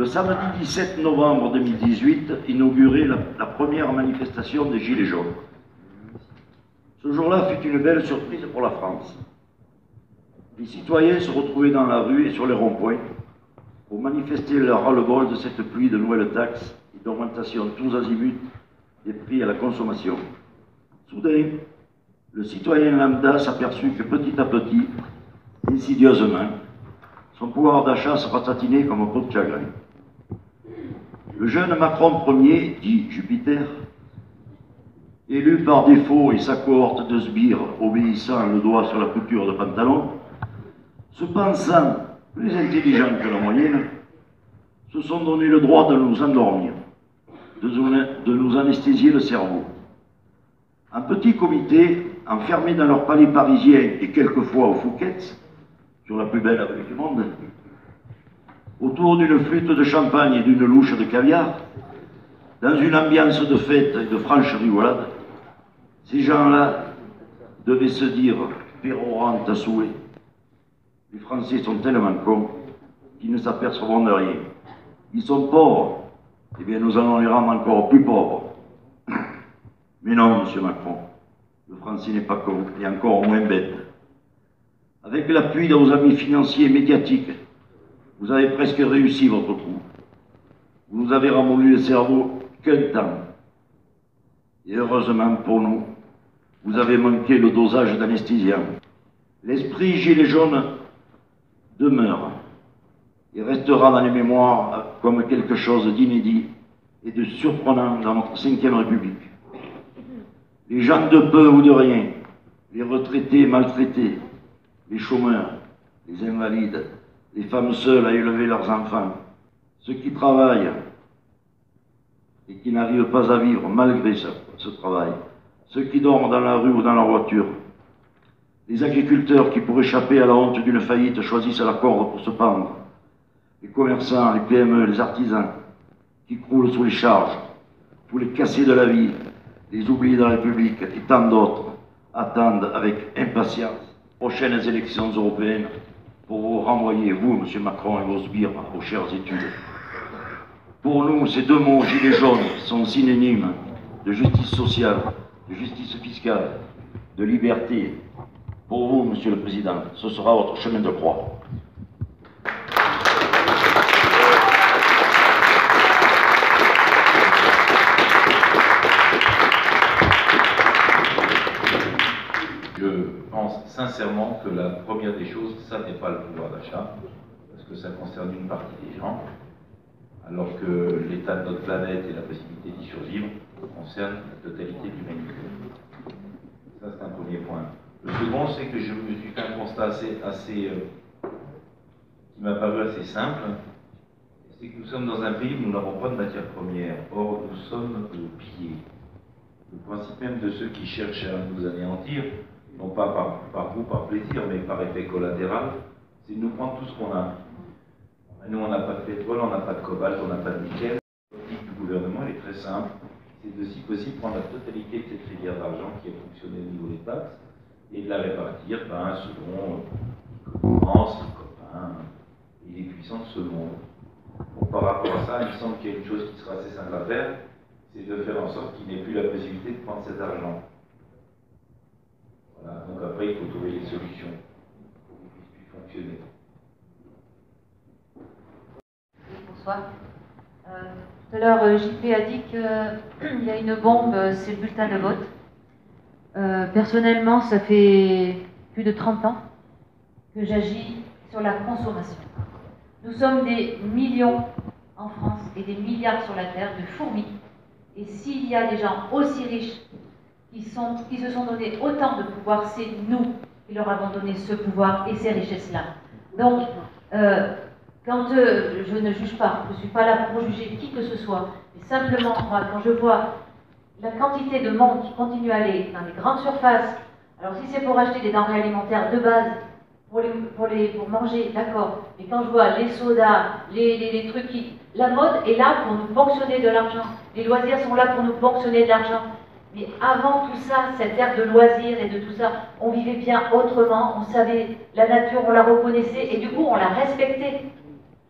le samedi 17 novembre 2018 inaugurait la première manifestation des Gilets jaunes. Ce jour-là fut une belle surprise pour la France. Les citoyens se retrouvaient dans la rue et sur les ronds-points pour manifester leur ras-le-bol de cette pluie de nouvelles taxes et d'augmentation tous azimuts des prix à la consommation. Soudain, le citoyen lambda s'aperçut que petit à petit, insidieusement, son pouvoir d'achat se ratatinait comme un pot de chagrin. Le jeune Macron Ier, dit Jupiter, élu par défaut et sa cohorte de sbires obéissant le doigt sur la couture de pantalon, se pensant plus intelligents que la moyenne, se sont donné le droit de nous endormir, de nous anesthésier le cerveau. Un petit comité, enfermé dans leur palais parisien et quelquefois au Fouquet's, sur la plus belle avenue du monde, autour d'une flûte de champagne et d'une louche de caviar, dans une ambiance de fête et de franche rigolade, ces gens-là devaient se dire pérorantes à souhait. Les Français sont tellement cons qu'ils ne s'apercevront de rien. Ils sont pauvres, eh bien nous allons les rendre encore plus pauvres. Mais non, monsieur Macron, le Français n'est pas con, et encore moins bête. Avec l'appui de vos amis financiers et médiatiques, vous avez presque réussi votre coup. Vous nous avez ramolli le cerveau qu'un temps. Et heureusement pour nous, vous avez manqué le dosage d'anesthésiant. L'esprit gilet jaune demeure et restera dans les mémoires comme quelque chose d'inédit et de surprenant dans notre 5e République. Les gens de peu ou de rien, les retraités maltraités, les chômeurs, les invalides, les femmes seules à élever leurs enfants, ceux qui travaillent et qui n'arrivent pas à vivre malgré ce travail, ceux qui dorment dans la rue ou dans leur voiture, les agriculteurs qui, pour échapper à la honte d'une faillite, choisissent la corde pour se pendre, les commerçants, les PME, les artisans qui croulent sous les charges, tous les cassés de la vie, les oubliés de la République et tant d'autres attendent avec impatience les prochaines élections européennes pour vous renvoyer, vous, M. Macron, et vos sbires, aux chères études. Pour nous, ces deux mots, gilets jaunes, sont synonymes de justice sociale, de justice fiscale, de liberté. Pour vous, Monsieur le Président, ce sera votre chemin de croix. Je pense sincèrement que la première des choses, ça n'est pas le pouvoir d'achat, parce que ça concerne une partie des gens, alors que l'état de notre planète et la possibilité d'y survivre concernent la totalité de l'humanité. Ça, c'est un premier point. Le second, c'est que je me suis fait un constat qui m'a paru assez simple, c'est que nous sommes dans un pays où nous n'avons pas de matière première. Or, nous sommes pillés. Le principe même de ceux qui cherchent à nous anéantir, non pas par goût, par plaisir, mais par effet collatéral, c'est de nous prendre tout ce qu'on a. Nous, on n'a pas de pétrole, on n'a pas de cobalt, on n'a pas de nickel. La politique du gouvernement, elle est très simple. C'est de, si possible, prendre la totalité de cette rivière d'argent qui a fonctionné au niveau des taxes et de la répartir selon les concurrences, les copains et les puissants de ce monde. Bon, par rapport à ça, il me semble qu'il y a une chose qui sera assez simple à faire, c'est de faire en sorte qu'il n'ait plus la possibilité de prendre cet argent. Voilà. Donc après, il faut trouver des solutions pour qu'il puisse plus fonctionner. Bonsoir. Tout à l'heure, JP a dit qu'il y a une bombe, c'est le bulletin de vote. Personnellement, ça fait plus de 30 ans que j'agis sur la consommation. Nous sommes des millions en France et des milliards sur la Terre de fourmis. Et s'il y a des gens aussi riches qui se sont donné autant de pouvoir, c'est nous qui leur avons donné ce pouvoir et ces richesses-là. Donc, quand je ne juge pas, je ne suis pas là pour juger qui que ce soit, mais simplement, moi, quand je vois la quantité de monde qui continue à aller dans les grandes surfaces, alors si c'est pour acheter des denrées alimentaires de base, pour manger, d'accord, mais quand je vois les sodas, les trucs qui... La mode est là pour nous ponctionner de l'argent, les loisirs sont là pour nous ponctionner de l'argent. Mais avant tout ça, cette ère de loisirs et de tout ça, on vivait bien autrement, on savait la nature, on la reconnaissait et du coup on la respectait.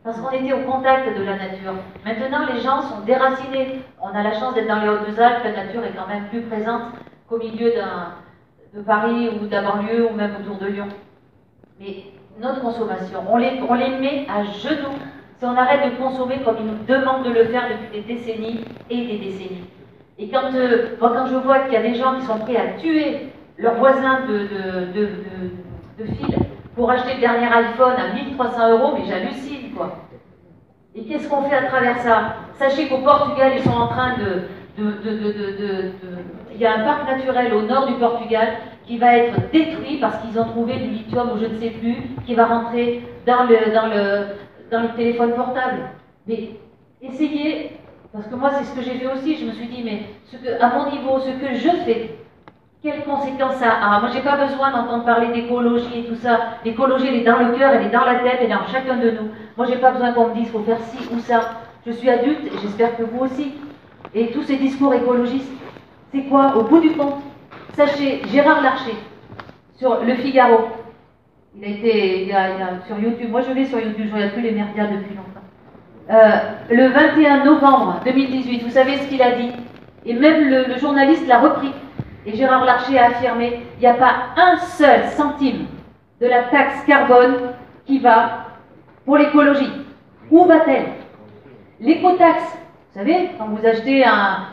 Parce qu'on était au contact de la nature. Maintenant, les gens sont déracinés. On a la chance d'être dans les Hautes-Alpes, la nature est quand même plus présente qu'au milieu de Paris ou de la banlieue ou même autour de Lyon. Mais notre consommation, on les met à genoux si on arrête de consommer comme ils nous demandent de le faire depuis des décennies et des décennies. Et quand je vois qu'il y a des gens qui sont prêts à tuer leurs voisins de fil pour acheter le dernier iPhone à 1300 €, mais j'hallucine, quoi. Et qu'est-ce qu'on fait à travers ça? Sachez qu'au Portugal, ils sont en train il y a un parc naturel au nord du Portugal qui va être détruit parce qu'ils ont trouvé du lithium ou je ne sais plus, qui va rentrer dans le téléphone portable. Mais essayez, parce que moi c'est ce que j'ai fait aussi, je me suis dit, mais à mon niveau, ce que je fais, quelles conséquences ça a? Moi, j'ai pas besoin d'entendre parler d'écologie et tout ça. L'écologie, elle est dans le cœur, elle est dans la tête, elle est en chacun de nous. Moi, j'ai pas besoin qu'on me dise, faut faire ci ou ça. Je suis adulte et j'espère que vous aussi. Et tous ces discours écologistes, c'est quoi? Au bout du compte, sachez, Gérard Larcher, sur Le Figaro, il a sur YouTube, moi je vais sur YouTube, je regarde plus les merdias depuis longtemps. Le 21 novembre 2018, vous savez ce qu'il a dit? Et même le journaliste l'a repris. Et Gérard Larcher a affirmé, il n'y a pas un seul centime de la taxe carbone qui va pour l'écologie. Où va-t-elle? L'écotaxe, vous savez, quand vous achetez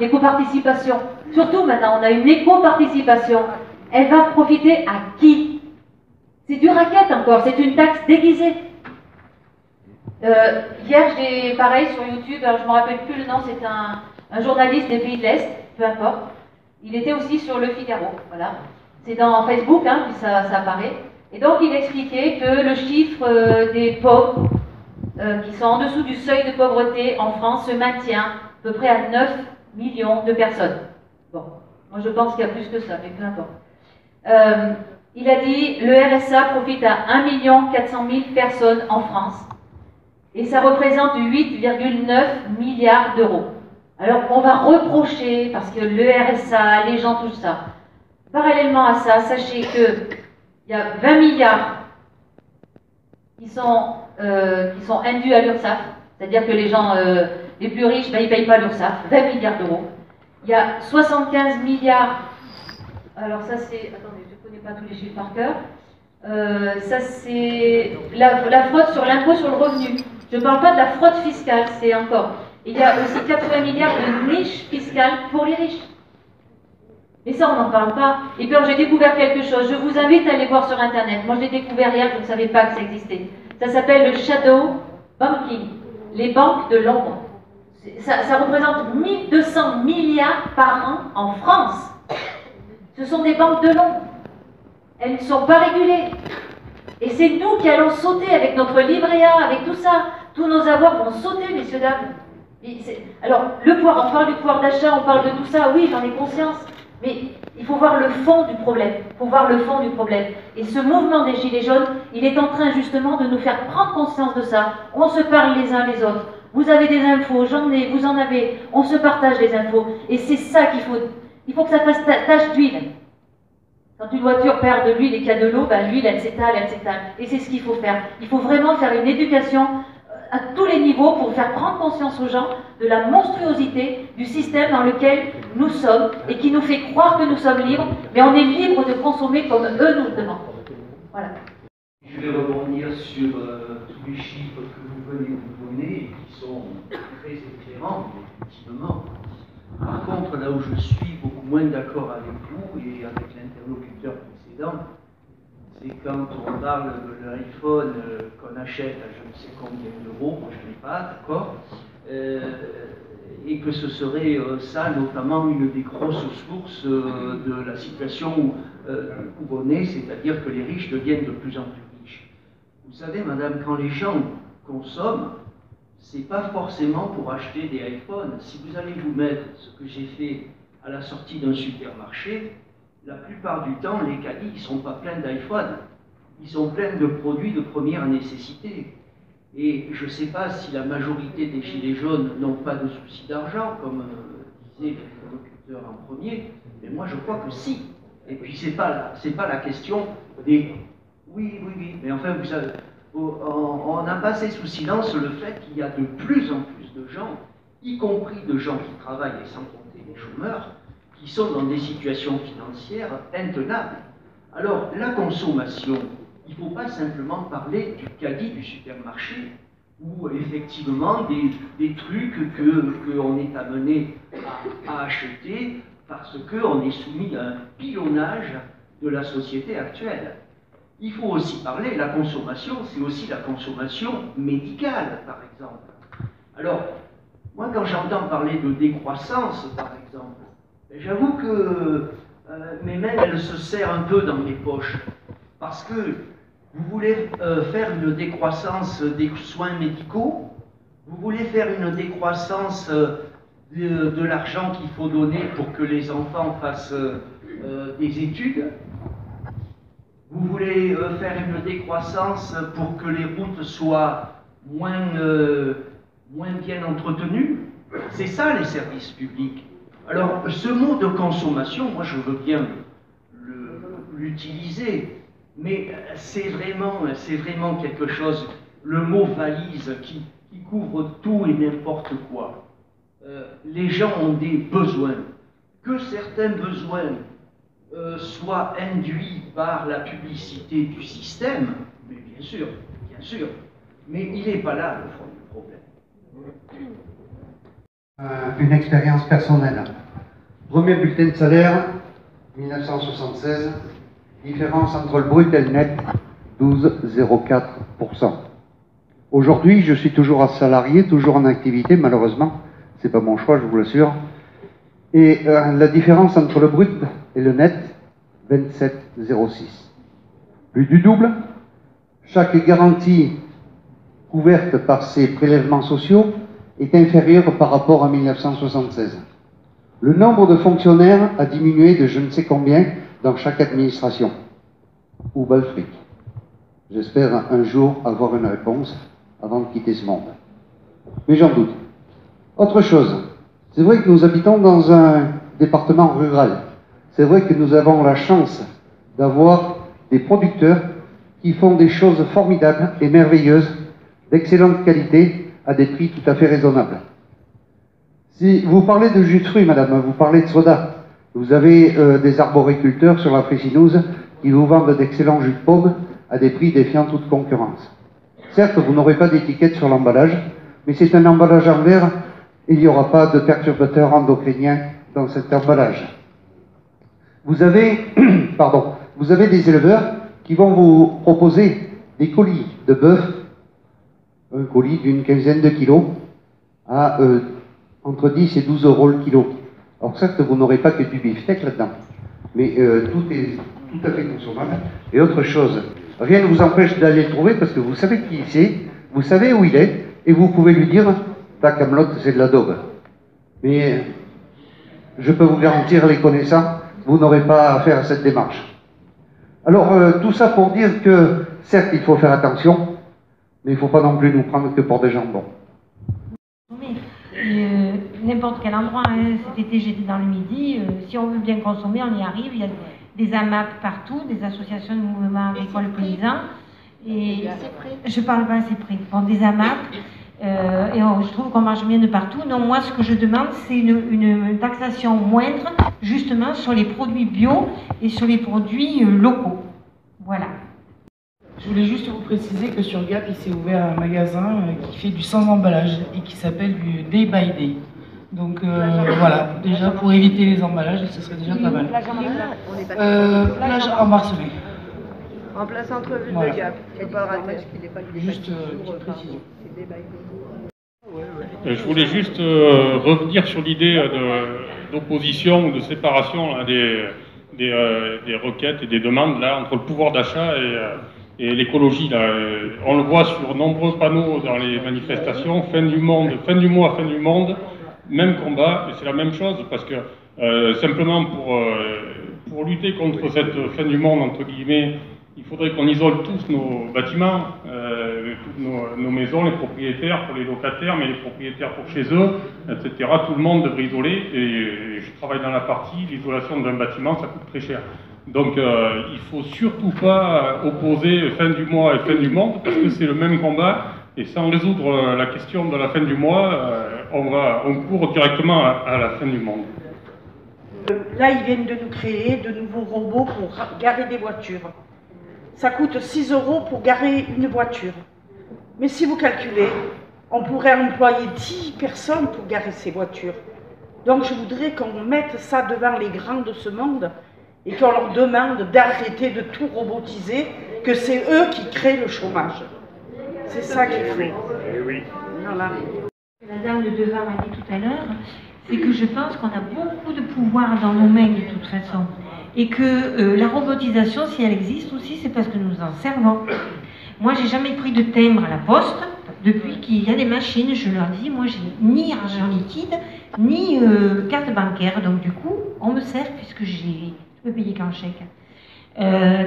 l'éco-participation, surtout maintenant, on a une éco-participation, elle va profiter à qui? C'est du racket encore, c'est une taxe déguisée. Hier, j'ai pareil sur YouTube, alors je ne me rappelle plus le nom, c'est un journaliste des pays de l'Est, peu importe. Il était aussi sur Le Figaro, voilà. C'est dans Facebook, hein, puis ça apparaît. Et donc, il expliquait que le chiffre des pauvres qui sont en dessous du seuil de pauvreté en France se maintient à peu près à 9 millions de personnes. Bon, moi je pense qu'il y a plus que ça, mais peu importe. Il a dit, le RSA profite à 1 400 000 personnes en France. Et ça représente 8,9 milliards d'euros. Alors on va reprocher, parce que le RSA, les gens touchent ça. Parallèlement à ça, sachez qu'il y a 20 milliards qui sont indus à l'URSSAF, c'est-à-dire que les gens les plus riches, ben, ils ne payent pas l'URSSAF, 20 milliards d'euros. Il y a 75 milliards, alors ça c'est, attendez, je ne connais pas tous les chiffres par cœur, ça c'est la fraude sur l'impôt sur le revenu. Je ne parle pas de la fraude fiscale, c'est encore. Il y a aussi 80 milliards de niches fiscales pour les riches. Mais ça, on n'en parle pas. Et puis, j'ai découvert quelque chose. Je vous invite à aller voir sur Internet. Moi, je l'ai découvert hier, je ne savais pas que ça existait. Ça s'appelle le shadow banking, les banques de l'ombre. Ça représente 1200 milliards par an en France. Ce sont des banques de l'ombre. Elles ne sont pas régulées. Et c'est nous qui allons sauter avec notre livret A, avec tout ça. Tous nos avoirs vont sauter, messieurs, dames. Alors, on parle du pouvoir d'achat, on parle de tout ça, oui, j'en ai conscience, mais il faut voir le fond du problème, Et ce mouvement des Gilets jaunes, il est en train justement de nous faire prendre conscience de ça. On se parle les uns les autres. Vous avez des infos, j'en ai, vous en avez, on se partage les infos. Et c'est ça qu'il faut. Il faut que ça fasse tache d'huile. Quand une voiture perd de l'huile et qu'il y a de l'eau, ben, l'huile, elle s'étale. Et c'est ce qu'il faut faire. Il faut vraiment faire une éducation à tous les niveaux pour faire prendre conscience aux gens de la monstruosité du système dans lequel nous sommes et qui nous fait croire que nous sommes libres, mais on est libre de consommer comme eux nous le demandent. Voilà. Je vais rebondir sur tous les chiffres que vous venez de nous donner et qui sont très éclairants, effectivement. Par contre, là où je suis beaucoup moins d'accord avec vous et avec l'interlocuteur précédent, c'est quand on parle de l'iPhone qu'on achète à je ne sais combien d'euros, moi je n'ai pas, d'accord, et que ce serait ça notamment une des grosses sources de la situation où on est, c'est-à-dire que les riches deviennent de plus en plus riches. Vous savez, madame, quand les gens consomment, c'est pas forcément pour acheter des iPhones. Si vous allez vous mettre ce que j'ai fait à la sortie d'un supermarché, la plupart du temps, les caddies, ils ne sont pas pleins d'iPhone. Ils sont pleins de produits de première nécessité. Et je ne sais pas si la majorité des gilets jaunes n'ont pas de souci d'argent, comme disait l'interlocuteur en premier, mais moi je crois que si. Et puis c'est pas la question des... Oui, mais enfin, vous savez, on a passé sous silence le fait qu'il y a de plus en plus de gens, y compris de gens qui travaillent et sans compter les chômeurs, qui sont dans des situations financières intenables. Alors, la consommation, il ne faut pas simplement parler du caddie du supermarché, ou effectivement des trucs qu'on est amené à acheter parce qu'on est soumis à un pilonnage de la société actuelle. Il faut aussi parler, la consommation, c'est aussi la consommation médicale, par exemple. Alors, moi, quand j'entends parler de décroissance, par exemple, j'avoue que mes mains, elles se serrent un peu dans mes poches, parce que vous voulez faire une décroissance des soins médicaux, vous voulez faire une décroissance de l'argent qu'il faut donner pour que les enfants fassent des études, vous voulez faire une décroissance pour que les routes soient moins bien entretenues. C'est ça les services publics. Alors ce mot de consommation, moi je veux bien l'utiliser, mais c'est vraiment quelque chose, le mot valise qui couvre tout et n'importe quoi. Les gens ont des besoins. Que certains besoins soient induits par la publicité du système, mais bien sûr, mais il n'est pas là le fond du problème. Une expérience personnelle. Premier bulletin de salaire, 1976, différence entre le brut et le net, 12,04%. Aujourd'hui, je suis toujours salarié, toujours en activité, malheureusement, c'est pas mon choix, je vous l'assure. Et la différence entre le brut et le net, 27,06. Plus du double. Chaque garantie couverte par ces prélèvements sociaux est inférieure par rapport à 1976. Le nombre de fonctionnaires a diminué de je ne sais combien dans chaque administration. Où va le fric? J'espère un jour avoir une réponse avant de quitter ce monde. Mais j'en doute. Autre chose, c'est vrai que nous habitons dans un département rural. C'est vrai que nous avons la chance d'avoir des producteurs qui font des choses formidables et merveilleuses, d'excellente qualité, à des prix tout à fait raisonnables. Si vous parlez de jus de fruits, madame, vous parlez de soda, vous avez des arboriculteurs sur la Fraissineuse qui vous vendent d'excellents jus de pomme à des prix défiant toute concurrence. Certes, vous n'aurez pas d'étiquette sur l'emballage, mais c'est un emballage en verre et il n'y aura pas de perturbateurs endocriniens dans cet emballage. Vous avez, vous avez des éleveurs qui vont vous proposer des colis de bœuf, un colis d'une quinzaine de kilos, à entre 10 et 12 euros le kilo. Alors certes, vous n'aurez pas que du beefsteak là-dedans, mais tout est tout à fait consommable. Et autre chose, rien ne vous empêche d'aller le trouver parce que vous savez qui c'est, vous savez où il est, et vous pouvez lui dire, ta camelote, c'est de la daube. Mais je peux vous garantir, les connaissants, vous n'aurez pas à faire cette démarche. Alors, tout ça pour dire que, certes, il faut faire attention, mais il ne faut pas non plus nous prendre que pour des jambons. N'importe quel endroit, hein. Cet été j'étais dans le Midi, si on veut bien consommer, on y arrive, il y a des AMAP partout, des associations de mouvements agricoles paysans, et je parle pas assez près, bon, des AMAP, et je trouve qu'on marche bien de partout. Non, moi ce que je demande c'est une taxation moindre, justement sur les produits bio et sur les produits locaux, voilà. Je voulais juste vous préciser que sur Gap, il s'est ouvert un magasin qui fait du sans emballage et qui s'appelle du Day by Day. Donc voilà, déjà pour éviter les emballages, ce serait déjà pas mal. Plage en Marseille. En plein centre-ville de Gap. C'est pas raté. Juste petite précision. Je voulais juste revenir sur l'idée d'opposition ou de séparation là, des requêtes et des demandes là, entre le pouvoir d'achat et l'écologie. On le voit sur nombreux panneaux dans les manifestations, fin du monde, fin du mois, fin du monde, même combat, et c'est la même chose, parce que simplement pour lutter contre cette fin du monde, entre guillemets, il faudrait qu'on isole tous nos bâtiments, toutes nos maisons, les propriétaires pour les locataires, mais les propriétaires pour chez eux, etc. Tout le monde devrait isoler, et je travaille dans la partie, l'isolation d'un bâtiment, ça coûte très cher. Donc il faut surtout pas opposer fin du mois et fin du monde, parce que c'est le même combat, et sans résoudre la question de la fin du mois, on court directement à la fin du monde. Là, ils viennent de nous créer de nouveaux robots pour garer des voitures. Ça coûte 6 € pour garer une voiture. Mais si vous calculez, on pourrait employer 10 personnes pour garer ces voitures. Donc je voudrais qu'on mette ça devant les grands de ce monde et qu'on leur demande d'arrêter de tout robotiser, que c'est eux qui créent le chômage. C'est ça qu'il faut. Voilà. La dame de devant m'a dit tout à l'heure, c'est que je pense qu'on a beaucoup de pouvoir dans nos mains de toute façon. Et que la robotisation, si elle existe aussi, c'est parce que nous en servons. Moi, j'ai jamais pris de timbre à la poste. Depuis qu'il y a des machines, je leur dis, moi, j'ai ni argent liquide, ni carte bancaire. Donc, du coup, on me sert puisque je peux payer qu'en chèque.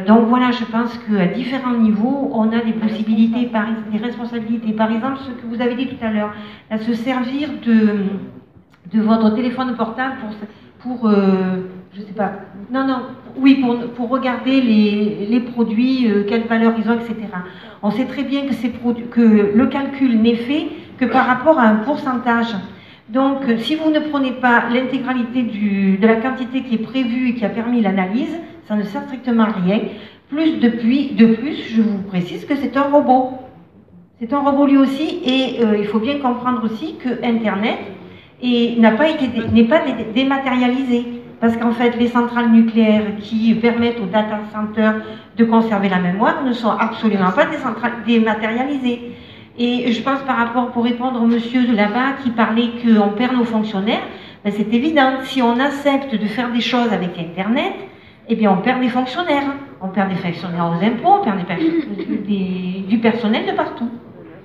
Donc, voilà, je pense qu'à différents niveaux, on a des possibilités, des responsabilités. Par exemple, ce que vous avez dit tout à l'heure, à se servir de votre téléphone portable pour je sais pas, pour regarder les produits, quelle valeur ils ont, etc. On sait très bien que le calcul n'est fait que par rapport à un pourcentage. Donc, si vous ne prenez pas l'intégralité de la quantité qui est prévue et qui a permis l'analyse, ça ne sert strictement à rien. De plus, je vous précise que c'est un robot. C'est un robot lui aussi, et il faut bien comprendre aussi que Internet n'est pas dématérialisé. Parce qu'en fait, les centrales nucléaires qui permettent aux data centers de conserver la mémoire ne sont absolument pas des centrales dématérialisées. Et je pense pour répondre au monsieur de là-bas qui parlait qu'on perd nos fonctionnaires, ben c'est évident. Si on accepte de faire des choses avec Internet, eh bien on perd des fonctionnaires. On perd des fonctionnaires aux impôts, on perd du personnel de partout.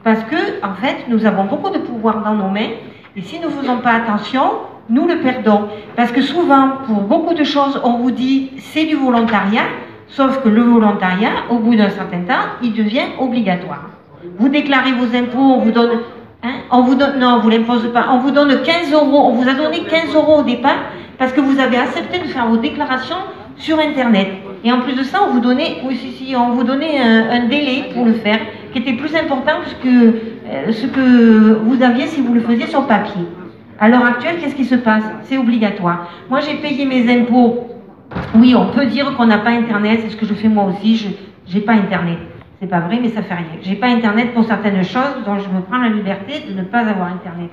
Parce que, en fait, nous avons beaucoup de pouvoir dans nos mains, et si nous ne faisons pas attention, nous le perdons. Parce que souvent, pour beaucoup de choses, on vous dit c'est du volontariat, sauf que le volontariat, au bout d'un certain temps, il devient obligatoire. Vous déclarez vos impôts, on vous donne... non, on ne vous l'impose pas. On vous donne 15 €, on vous a donné 15 € au départ, parce que vous avez accepté de faire vos déclarations sur Internet. Et en plus de ça, on vous donnait, un délai pour le faire, qui était plus important que ce que vous aviez si vous le faisiez sur papier. À l'heure actuelle, qu'est-ce qui se passe? C'est obligatoire. Moi, j'ai payé mes impôts. Oui, on peut dire qu'on n'a pas Internet, c'est ce que je fais moi aussi, je n'ai pas Internet. C'est pas vrai, mais ça fait rien. J'ai pas Internet pour certaines choses, donc je me prends la liberté de ne pas avoir Internet.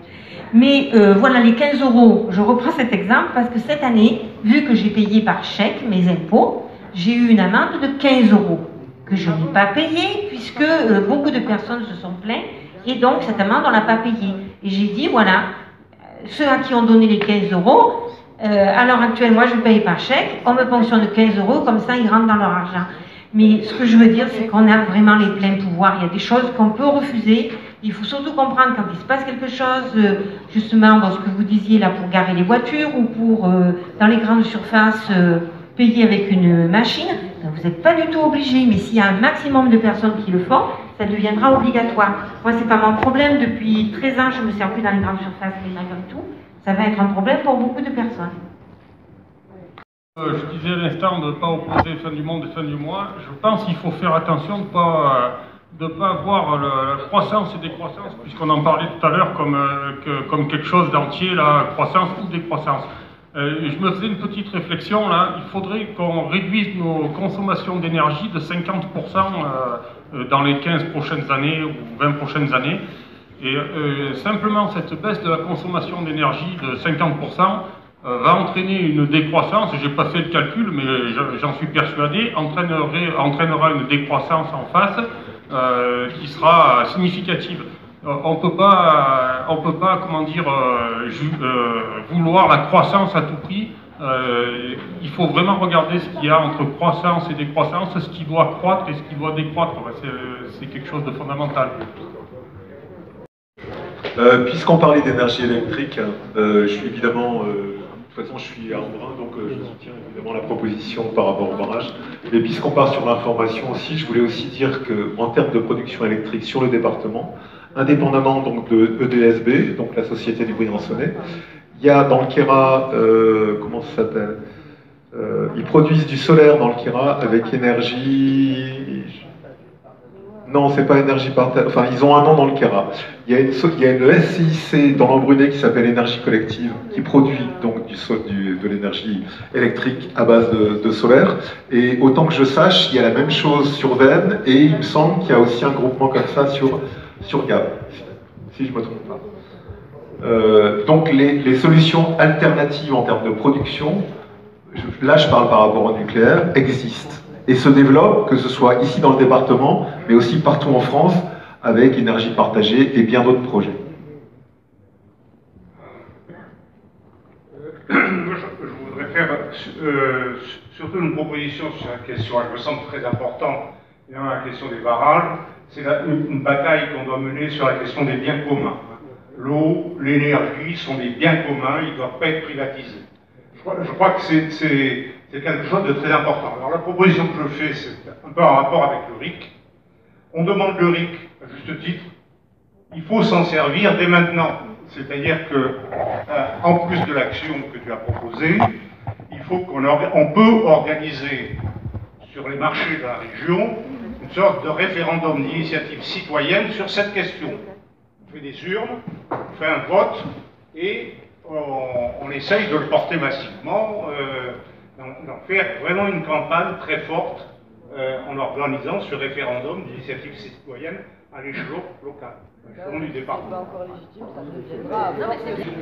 Mais voilà, les 15 €, je reprends cet exemple parce que cette année, vu que j'ai payé par chèque mes impôts, j'ai eu une amende de 15 € que je n'ai pas payée puisque beaucoup de personnes se sont plaintes et donc cette amende, on ne l'a pas payée. Et j'ai dit, voilà, ceux à qui ont donné les 15 €, à l'heure actuelle, moi je paye par chèque, on me ponctionne 15 €, comme ça ils rentrent dans leur argent. Mais ce que je veux dire, c'est qu'on a vraiment les pleins pouvoirs. Il y a des choses qu'on peut refuser. Il faut surtout comprendre quand il se passe quelque chose, justement, dans ce que vous disiez là, pour garer les voitures ou pour, dans les grandes surfaces, payer avec une machine, ben, vous n'êtes pas du tout obligé. Mais s'il y a un maximum de personnes qui le font, ça deviendra obligatoire. Moi, ce n'est pas mon problème. Depuis 13 ans, je ne me sers plus dans les grandes surfaces, mais malgré tout, ça va être un problème pour beaucoup de personnes. Je disais à l'instant de ne pas opposer fin du monde et fin du mois. Je pense qu'il faut faire attention de ne pas voir la croissance et décroissance, puisqu'on en parlait tout à l'heure comme quelque chose d'entier, la croissance ou décroissance. Je me faisais une petite réflexion là, il faudrait qu'on réduise nos consommations d'énergie de 50% dans les 15 prochaines années ou 20 prochaines années. Et simplement cette baisse de la consommation d'énergie de 50% va entraîner une décroissance, j'ai pas fait le calcul, mais j'en suis persuadé, entraînera une décroissance en face qui sera significative. On peut pas, comment dire, vouloir la croissance à tout prix. Il faut vraiment regarder ce qu'il y a entre croissance et décroissance, ce qui doit croître et ce qui doit décroître. C'est quelque chose de fondamental. Puisqu'on parlait d'énergie électrique, je suis évidemment, de toute façon je suis à Embrun, donc je soutiens évidemment la proposition par rapport au barrage. Mais puisqu'on part sur l'information aussi, je voulais aussi dire qu'en termes de production électrique sur le département, indépendamment donc de EDSB, donc la Société du Briançonnais, il y a dans le Kéra, comment ça s'appelle, Ils produisent du solaire dans le Kira avec énergie... Non, c'est pas énergie partagée. Enfin, ils ont un nom dans le Kira. Il y a une SCIC dans l'Embruné qui s'appelle Énergie Collective, qui produit donc de l'énergie électrique à base de solaire. Et autant que je sache, il y a la même chose sur Vennes, et il me semble qu'il y a aussi un groupement comme ça sur Gap, si je ne me trompe pas. Donc les solutions alternatives en termes de production, là je parle par rapport au nucléaire, existent et se développent, que ce soit ici dans le département, mais aussi partout en France, avec énergie partagée et bien d'autres projets. Je voudrais faire surtout une proposition sur la question, elle me semble très importante, la question des barrages. C'est une bataille qu'on doit mener sur la question des biens communs. L'eau, l'énergie sont des biens communs, ils ne doivent pas être privatisés. Je crois que c'est quelque chose de très important. Alors la proposition que je fais, c'est un peu en rapport avec le RIC. On demande le RIC, à juste titre, il faut s'en servir dès maintenant. C'est-à-dire que, en plus de l'action que tu as proposée, il faut on peut organiser sur les marchés de la région une sorte de référendum d'initiative citoyenne sur cette question. On fait des urnes, on fait un vote et on essaye de le porter massivement, d'en faire vraiment une campagne très forte en organisant ce référendum d'initiative citoyenne à l'échelon local, à l'échelon du département.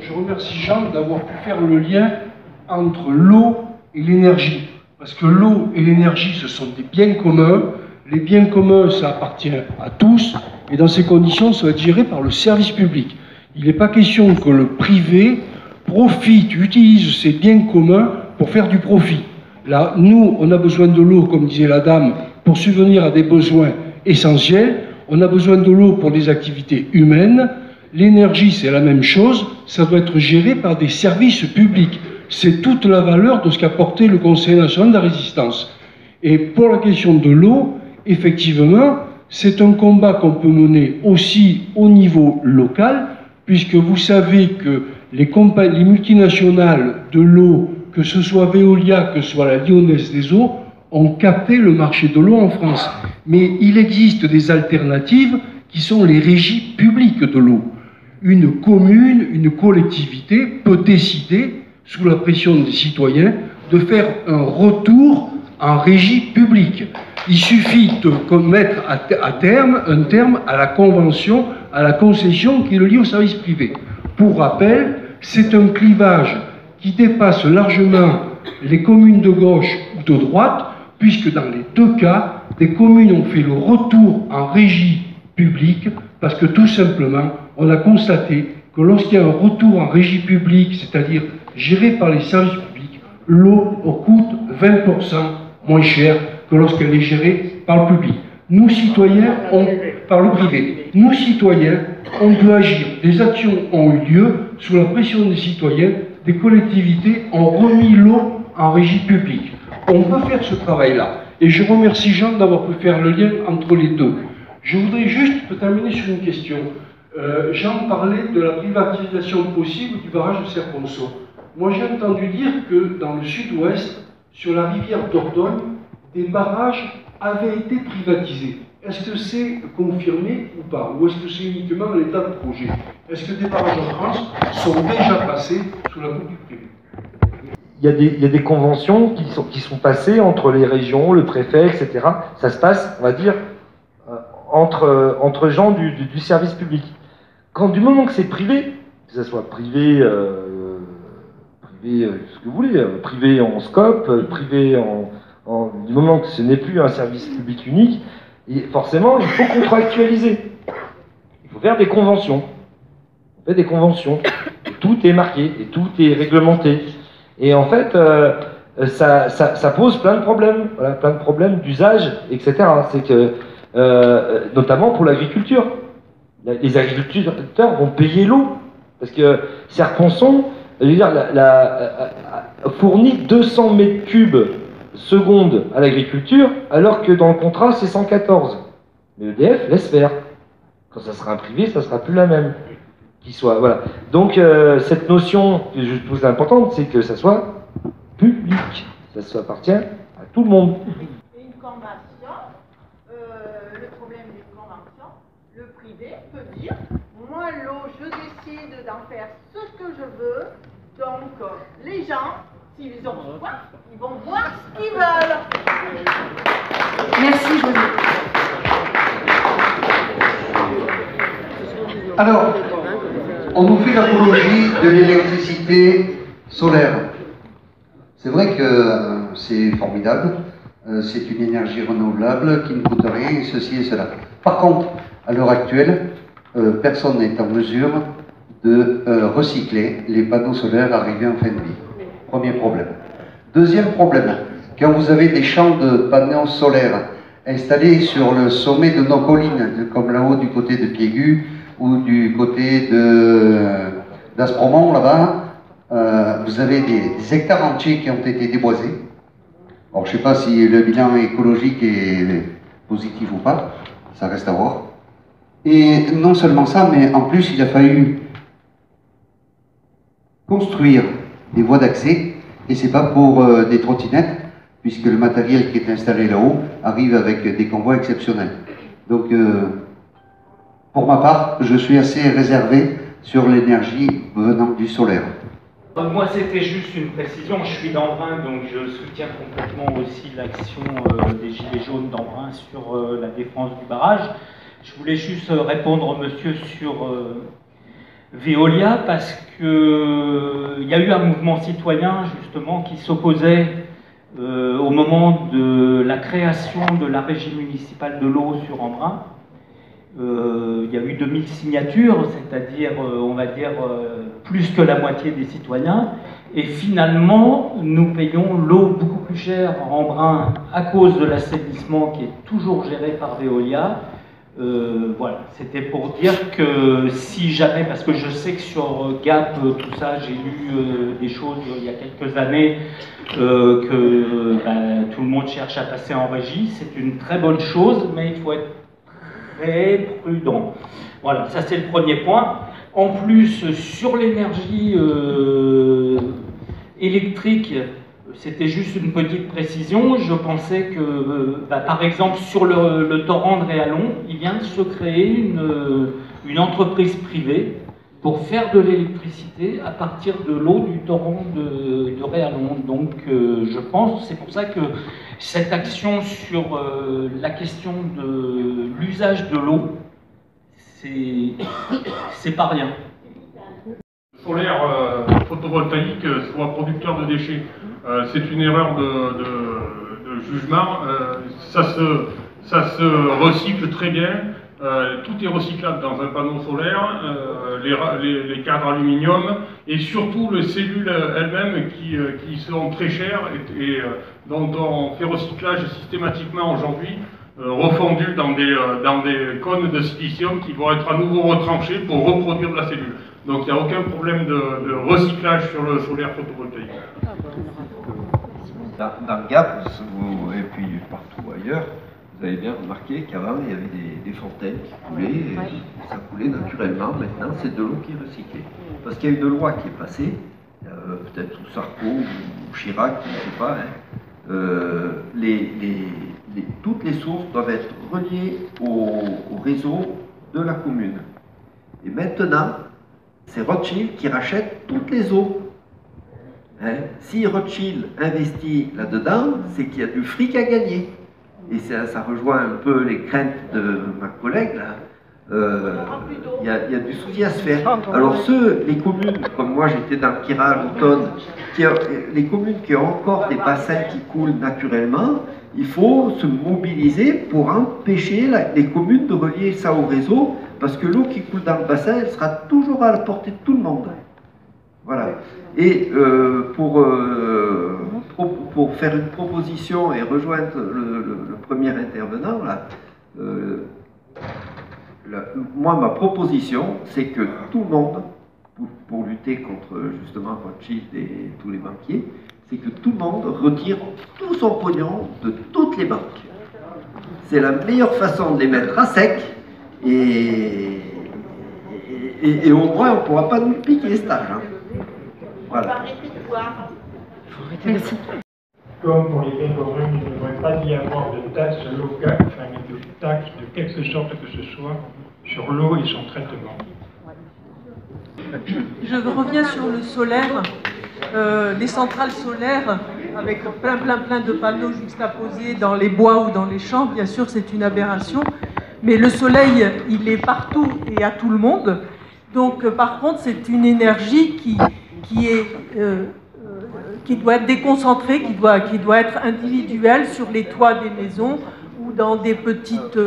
Je remercie Jean d'avoir pu faire le lien entre l'eau et l'énergie. Parce que l'eau et l'énergie, ce sont des biens communs. Les biens communs, ça appartient à tous. Et dans ces conditions, ça va être géré par le service public. Il n'est pas question que le privé profite, utilise ces biens communs pour faire du profit. Là, nous, on a besoin de l'eau, comme disait la dame, pour subvenir à des besoins essentiels. On a besoin de l'eau pour des activités humaines. L'énergie, c'est la même chose. Ça doit être géré par des services publics. C'est toute la valeur de ce qu'a porté le Conseil national de la résistance. Et pour la question de l'eau, effectivement, c'est un combat qu'on peut mener aussi au niveau local, puisque vous savez que les multinationales de l'eau, que ce soit Veolia, que ce soit la Lyonnaise des Eaux, ont capté le marché de l'eau en France. Mais il existe des alternatives qui sont les régies publiques de l'eau. Une commune, une collectivité peut décider, sous la pression des citoyens, de faire un retour en régie publique. Il suffit de mettre un terme à la convention, à la concession qui le lie au service privé. Pour rappel, c'est un clivage qui dépasse largement les communes de gauche ou de droite, puisque dans les deux cas, des communes ont fait le retour en régie publique, parce que tout simplement, on a constaté que lorsqu'il y a un retour en régie publique, c'est-à-dire géré par les services publics, l'eau coûte 20% moins cher que lorsqu'elle est gérée par le public. Nous, citoyens, par le privé. Nous, citoyens, on peut agir. Des actions ont eu lieu sous la pression des citoyens. Des collectivités ont remis l'eau en régie publique. On peut faire ce travail-là. Et je remercie Jean d'avoir pu faire le lien entre les deux. Je voudrais juste terminer sur une question. Jean parlait de la privatisation possible du barrage de Serponçon. Moi, j'ai entendu dire que dans le sud-ouest, sur la rivière Dordogne, des barrages avaient été privatisés. Est-ce que c'est confirmé ou pas? Ou est-ce que c'est uniquement l'état de projet? Est-ce que des barrages en France sont déjà passés sous la coupe du privé? Il y a des conventions qui sont passées entre les régions, le préfet, etc. Ça se passe, on va dire, entre gens du service public. Quand du moment que c'est privé, que ce soit privé, ce que vous voulez, privé en scope, privé du moment que ce n'est plus un service public unique, et forcément, il faut contractualiser. Il faut faire des conventions. On fait des conventions. Et tout est marqué, et tout est réglementé. Et en fait, ça pose plein de problèmes. Voilà, plein de problèmes d'usage, etc. C'est que, notamment pour l'agriculture. Les agriculteurs vont payer l'eau. Parce que Serponçon, je veux dire, fournit 200 mètres cubes seconde à l'agriculture, alors que dans le contrat, c'est 114. Mais EDF laisse faire. Quand ça sera un privé, ça sera plus la même. Voilà. Donc, cette notion que je trouve importante, c'est que ça soit public. Ça appartient à tout le monde. Une convention, le problème d'une convention, le privé peut dire, moi l'eau, je décide d'en faire ce que je veux, donc les gens, s'ils ont soif, ils vont boire ce qu'ils veulent. Merci, José. Alors, on nous fait l'apologie de l'électricité solaire. C'est vrai que c'est formidable, c'est une énergie renouvelable qui ne coûte rien, et ceci et cela. Par contre, à l'heure actuelle, personne n'est en mesure de recycler les panneaux solaires arrivés en fin de vie. Premier problème. Deuxième problème, quand vous avez des champs de panneaux solaires installés sur le sommet de nos collines, comme là-haut du côté de Piégu ou du côté d'Aspromont, là-bas, vous avez des hectares entiers qui ont été déboisés. Alors, je ne sais pas si le bilan écologique est positif ou pas, ça reste à voir. Et non seulement ça, mais en plus, il a fallu construire des voies d'accès, et c'est pas pour des trottinettes, puisque le matériel qui est installé là-haut arrive avec des convois exceptionnels. Donc, pour ma part, je suis assez réservé sur l'énergie venant du solaire. Moi, c'était juste une précision. Je suis d'Embrun, donc je soutiens complètement aussi l'action des Gilets jaunes d'Embrun sur la défense du barrage. Je voulais juste répondre au monsieur sur Veolia, parce qu'il y a eu un mouvement citoyen, justement, qui s'opposait au moment de la création de la régie municipale de l'eau sur Embrun. Il y a eu 2000 signatures, c'est-à-dire, on va dire, plus que la moitié des citoyens. Et finalement, nous payons l'eau beaucoup plus chère en Embrun à cause de l'assainissement qui est toujours géré par Veolia. Voilà, c'était pour dire que si jamais, parce que je sais que sur Gap, tout ça, j'ai lu des choses il y a quelques années, que tout le monde cherche à passer en régie. C'est une très bonne chose, mais il faut être très prudent. Voilà, ça c'est le premier point. En plus, sur l'énergie électrique, c'était juste une petite précision. Je pensais que, par exemple, sur le torrent de Réalon, il vient de se créer une entreprise privée pour faire de l'électricité à partir de l'eau du torrent de Réalon. Donc, je pense, c'est pour ça que cette action sur la question de l'usage de l'eau, c'est pas rien. Solaire photovoltaïque soit producteur de déchets. C'est une erreur de jugement. Ça se recycle très bien. Tout est recyclable dans un panneau solaire, les cadres aluminium et surtout les cellules elles-mêmes qui sont très chères et dont on fait recyclage systématiquement aujourd'hui, refondues dans des cônes de silicium qui vont être à nouveau retranchés pour reproduire de la cellule. Donc il n'y a aucun problème de recyclage sur le solaire photovoltaïque. Dans le Gap, et puis partout ailleurs, vous avez bien remarqué qu'avant il y avait des fontaines qui coulaient, et ça coulait naturellement. Maintenant c'est de l'eau qui est recyclée. Parce qu'il y a une loi qui est passée, peut-être sous Sarko ou Chirac, je ne sais pas, toutes les sources doivent être reliées au réseau de la commune. Et maintenant, c'est Rothschild qui rachète toutes les eaux. Si Rothschild investit là-dedans, c'est qu'il y a du fric à gagner. Et ça rejoint un peu les craintes de ma collègue, là. Il y a du souci à se faire. Alors les communes, comme moi j'étais dans le Kiral, l'automne, les communes qui ont encore des bassins qui coulent naturellement, il faut se mobiliser pour empêcher les communes de relier ça au réseau, parce que l'eau qui coule dans le bassin, elle sera toujours à la portée de tout le monde. Voilà. Et pour faire une proposition et rejoindre le premier intervenant, là, moi, ma proposition, c'est que tout le monde, pour lutter contre justement Rothschild et tous les banquiers, c'est que tout le monde retire tout son pognon de toutes les banques. C'est la meilleure façon de les mettre à sec et au moins on ne pourra pas nous piquer cet argent. Voilà. Merci. comme pour les biens communs, il ne devrait pas y avoir de taxe locale, enfin de taxe de quelque sorte que ce soit, sur l'eau et son traitement. Je reviens sur le solaire, les centrales solaires avec plein de panneaux juxtaposés dans les bois ou dans les champs, bien sûr c'est une aberration, mais le soleil il est partout et à tout le monde, donc par contre c'est une énergie qui doit être déconcentrée, qui doit être individuelle sur les toits des maisons ou dans des petites...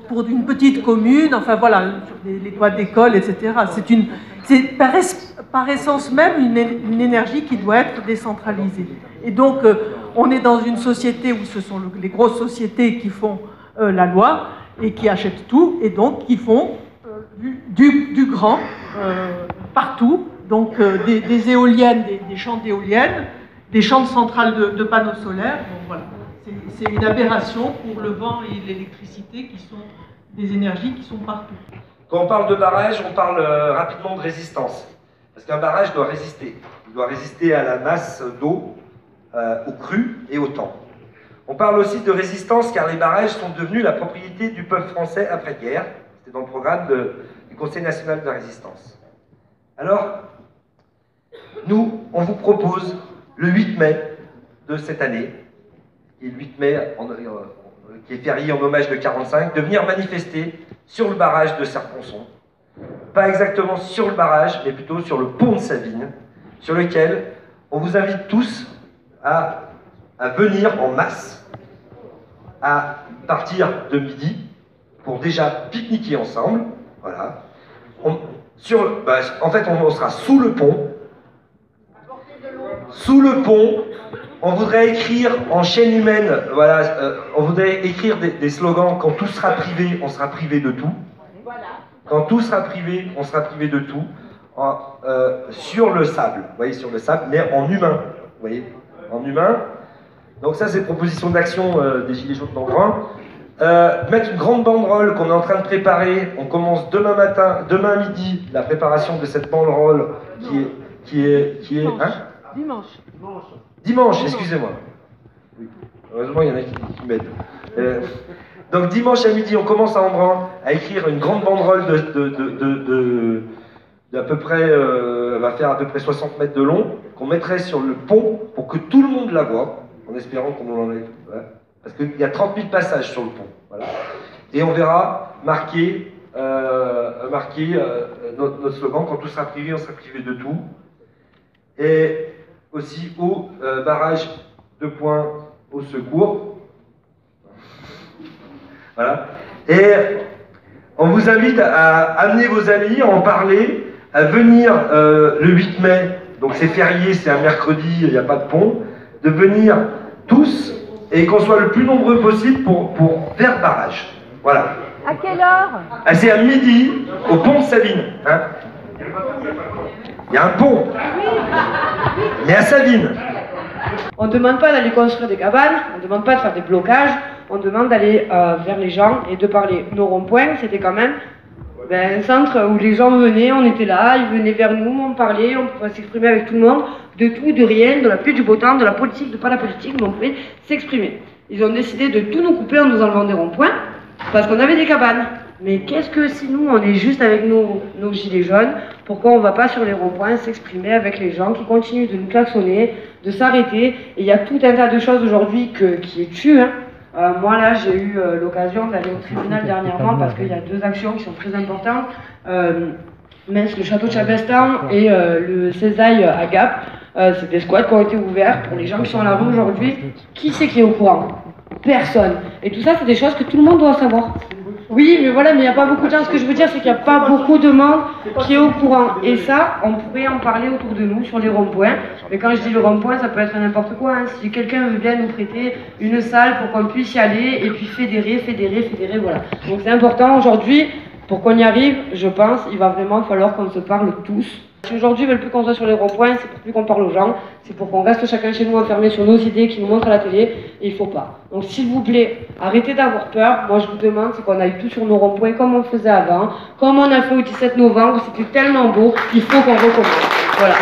pour une petite commune, enfin voilà, sur les toits d'école, etc. C'est par essence même une énergie qui doit être décentralisée. Et donc, on est dans une société où ce sont les grosses sociétés qui font la loi et qui achètent tout, et donc qui font du grand partout, donc des éoliennes, des champs d'éoliennes, des champs de centrales de panneaux solaires, donc voilà. C'est une aberration pour le vent et l'électricité qui sont des énergies qui sont partout. Quand on parle de barrage, on parle rapidement de résistance. Parce qu'un barrage doit résister. Il doit résister à la masse d'eau, aux crues et au temps. On parle aussi de résistance car les barrages sont devenus la propriété du peuple français après-guerre. C'était dans le programme du Conseil national de la résistance. Alors, nous, on vous propose le 8 mai de cette année, et le 8 mai, qui est férié en hommage de 45, de venir manifester sur le barrage de Serponçon. Pas exactement sur le barrage, mais plutôt sur le pont de Savines, sur lequel on vous invite tous à venir en masse, à partir de midi, pour déjà pique-niquer ensemble. Voilà. En fait, on sera sous le pont. Sous le pont, on voudrait écrire en chaîne humaine, voilà, on voudrait écrire des slogans. Quand tout sera privé, on sera privé de tout. Quand tout sera privé, on sera privé de tout. Sur le sable, vous voyez, sur le sable, mais en humain. Vous voyez, en humain. Donc ça, c'est une proposition d'action des Gilets jaunes d'Embrun. Mettre une grande banderole qu'on est en train de préparer. On commence demain midi, la préparation de cette banderole qui est hein? Dimanche, excusez-moi. Oui. Heureusement, il y en a qui m'aident. Donc dimanche à midi, on commence à Embrun à écrire une grande banderole d'à peu près, elle va faire à peu près 60 mètres de long, qu'on mettrait sur le pont pour que tout le monde la voit, en espérant qu'on nous l'enlève. Voilà. Parce qu'il y a 30 000 passages sur le pont. Voilà. Et on verra marqué notre slogan, quand tout sera privé, on sera privé de tout. Et aussi au barrage 2 points au secours. Voilà. Et on vous invite à amener vos amis, à en parler, à venir le 8 mai, donc c'est férié, c'est un mercredi, il n'y a pas de pont, de venir tous et qu'on soit le plus nombreux possible pour faire barrage. Voilà. À quelle heure? C'est à midi, au pont de Savines. Hein. Il y a un pont, mais à Savines. On ne demande pas d'aller construire des cabanes, on ne demande pas de faire des blocages, on demande d'aller vers les gens et de parler. Nos ronds-points, c'était quand même un centre où les gens venaient, on était là, ils venaient vers nous, on parlait, on pouvait s'exprimer avec tout le monde, de tout, de rien, de la pluie, du beau temps, de la politique, de pas la politique, mais on pouvait s'exprimer. Ils ont décidé de tout nous couper en nous enlevant des ronds-points, parce qu'on avait des cabanes. Mais qu'est-ce que si nous, on est juste avec nos gilets jaunes, pourquoi on ne va pas sur les ronds-points s'exprimer avec les gens qui continuent de nous klaxonner, de s'arrêter? Et il y a tout un tas de choses aujourd'hui qui tuent. Hein. Moi là, j'ai eu l'occasion d'aller au tribunal dernièrement parce qu'il y a 2 actions qui sont très importantes. Le château de Chabestan et le Césaille à Gap. C'est des squats qui ont été ouverts pour les gens qui sont à la rue aujourd'hui. Qui c'est qui est au courant? Personne. Et tout ça, c'est des choses que tout le monde doit savoir. Oui, mais voilà, mais il n'y a pas beaucoup de gens. Ce que je veux dire, c'est qu'il n'y a pas beaucoup de monde qui est au courant. Et ça, on pourrait en parler autour de nous, sur les ronds-points. Mais quand je dis le rond-point, ça peut être n'importe quoi. Hein. Si quelqu'un veut bien nous prêter une salle pour qu'on puisse y aller, et puis fédérer, voilà. Donc c'est important aujourd'hui, pour qu'on y arrive, je pense, il va vraiment falloir qu'on se parle tous. Si aujourd'hui ils veulent plus qu'on soit sur les ronds-points, c'est pour plus qu'on parle aux gens, c'est pour qu'on reste chacun chez nous enfermés sur nos idées qui nous montrent à la télé, et il faut pas. Donc s'il vous plaît, arrêtez d'avoir peur. Moi je vous demande, c'est qu'on aille tous sur nos ronds-points comme on faisait avant, comme on a fait au 17 novembre, c'était tellement beau, il faut qu'on recommence. Voilà.